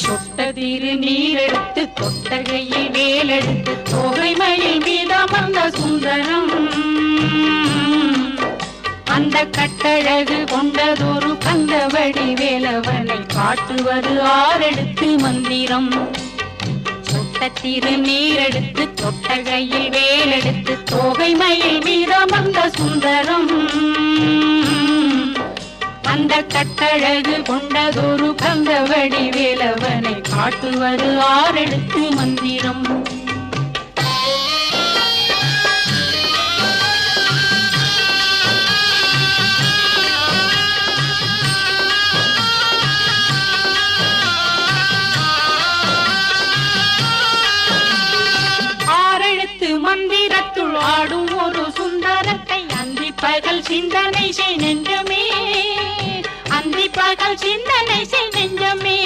சொட்டதிரு நீரெடுத்து தொட்டகையில் வேலெடுத்து தோகை மயில் மீதமர்ந்த சுந்தரம் அந்த கட்டழகு கொண்டதொரு கந்தவடி வேலவனை காட்டுவது ஆரெடுத்து மந்திரம் சொட்டத்திரு நீரெடுத்து தொட்டகையில் வேலெடுத்து தோகை மயில் மீதமர்ந்த சுந்தரம் அந்த கட்டழகு கொண்டதொரு கந்தவடி வேலவனை காட்டுவது ஆரெடுத்து மந்திரம் மந்திரத்துள் ஆடும் ஒரு சுந்தரத்தை அந்தி பகல் சிந்தனை செய் நெஞ்சமே அந்தி பகல் சிந்தனை செய் நெஞ்சமே